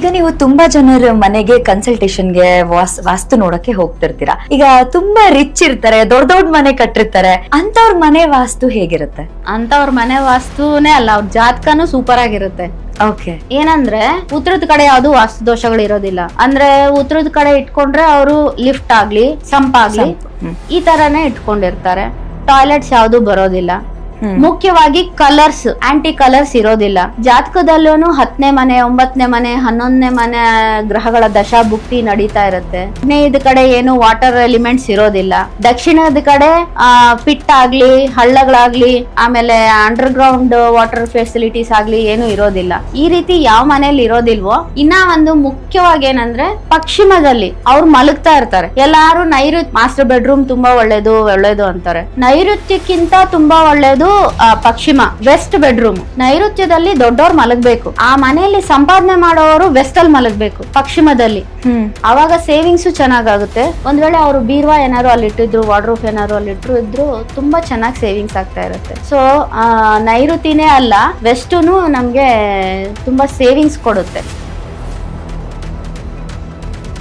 ಈಗ ನೀವು ತುಂಬಾ ಜನರ ಮನೆಗೆ ಕನ್ಸಲ್ಟೇಷನ್ಗೆ ವಾಸ್ತು ನೋಡಕ್ಕೆ ಹೋಗ್ತಿರ್ತೀರಾ. ಈಗ ತುಂಬಾ ರಿಚ್ ಇರ್ತಾರೆ, ದೊಡ್ಡ ದೊಡ್ಡ ಮನೆ ಕಟ್ಟಿರ್ತಾರೆ, ಅಂತವ್ರ ಮನೆ ವಾಸ್ತು ಹೇಗಿರುತ್ತೆ? ಅಂತವ್ರ ಮನೆ ವಾಸ್ತುನೇ ಅಲ್ಲ, ಅವ್ರ ಜಾತಕನು ಸೂಪರ್ ಆಗಿರುತ್ತೆ. ಓಕೆ. ಏನಂದ್ರೆ ಉತ್ತರದ ಕಡೆ ಯಾವ್ದು ವಾಸ್ತು ದೋಷಗಳು ಇರೋದಿಲ್ಲ. ಅಂದ್ರೆ ಉತ್ತರದ ಕಡೆ ಇಟ್ಕೊಂಡ್ರೆ ಅವರು ಲಿಫ್ಟ್ ಆಗ್ಲಿ ಸಂಪಾಗ್ಲಿ ಈ ತರಾನೇ ಇಟ್ಕೊಂಡಿರ್ತಾರೆ. ಟಾಯ್ಲೆಟ್ಸ್ ಯಾವ್ದು ಬರೋದಿಲ್ಲ. ಮುಖ್ಯವಾಗಿ ಕಲರ್ಸ್, ಆಂಟಿ ಕಲರ್ಸ್ ಇರೋದಿಲ್ಲ. ಜಾತಕದಲ್ಲೂ 10ನೇ ಮನೆ, 9ನೇ ಮನೆ, 11ನೇ ಮನೆ ಗ್ರಹಗಳ ದಶಾ ಭುಕ್ತಿ ನಡೀತಾ ಇರುತ್ತೆ. ಆಗ್ನೇಯದ ಕಡೆ ಏನು ವಾಟರ್ ಎಲಿಮೆಂಟ್ಸ್ ಇರೋದಿಲ್ಲ. ದಕ್ಷಿಣದ ಕಡೆ ಪಿಟ್ ಆಗ್ಲಿ, ಹಳ್ಳಗಳಾಗ್ಲಿ, ಆಮೇಲೆ ಅಂಡರ್ ಗ್ರೌಂಡ್ ವಾಟರ್ ಫೆಸಿಲಿಟೀಸ್ ಆಗ್ಲಿ ಏನು ಇರೋದಿಲ್ಲ. ಈ ರೀತಿ ಯಾವ ಮನೇಲಿ ಇರೋದಿಲ್ವೋ. ಇನ್ನ ಒಂದು ಮುಖ್ಯವಾಗಿ ಏನಂದ್ರೆ ಪಶ್ಚಿಮದಲ್ಲಿ ಅವ್ರು ಮಲಗ್ತಾ ಇರ್ತಾರೆ. ಎಲ್ಲಾರು ನೈಋತ್ಯ ಮಾಸ್ಟರ್ ಬೆಡ್ರೂಮ್ ತುಂಬಾ ಒಳ್ಳೇದು ಅಂತಾರೆ. ನೈಋತ್ಯಕ್ಕಿಂತ ತುಂಬಾ ಒಳ್ಳೇದು ಪಶ್ಚಿಮ, ವೆಸ್ಟ್ ಬೆಡ್ರೂಮ್. ನೈಋತ್ಯದಲ್ಲಿ ದೊಡ್ಡವ್ರು ಮಲಗ್ಬೇಕು. ಆ ಮನೆಯಲ್ಲಿ ಸಂಪಾದನೆ ಮಾಡೋರು ವೆಸ್ಟ್ ಅಲ್ಲಿ ಮಲಗ್ಬೇಕು, ಪಶ್ಚಿಮದಲ್ಲಿ. ಅವಾಗ ಸೇವಿಂಗ್ಸ್ ಚೆನ್ನಾಗಾಗುತ್ತೆ. ಒಂದ್ ವೇಳೆ ಅವರು ಬೀರ್ವಾ ಏನಾದ್ರು ಅಲ್ಲಿ ಇಟ್ಟಿದ್ರು, ವಾರ್ಡ್ರೋಬ್ ಏನಾದ್ರು ಅಲ್ಲಿ ಇದ್ರು ತುಂಬಾ ಚೆನ್ನಾಗಿ ಸೇವಿಂಗ್ಸ್ ಆಗ್ತಾ ಇರುತ್ತೆ. ಸೊ ನೈಋತಿನೇ ಅಲ್ಲ, ವೆಸ್ಟುನು ನಮ್ಗೆ ತುಂಬಾ ಸೇವಿಂಗ್ಸ್ ಕೊಡುತ್ತೆ.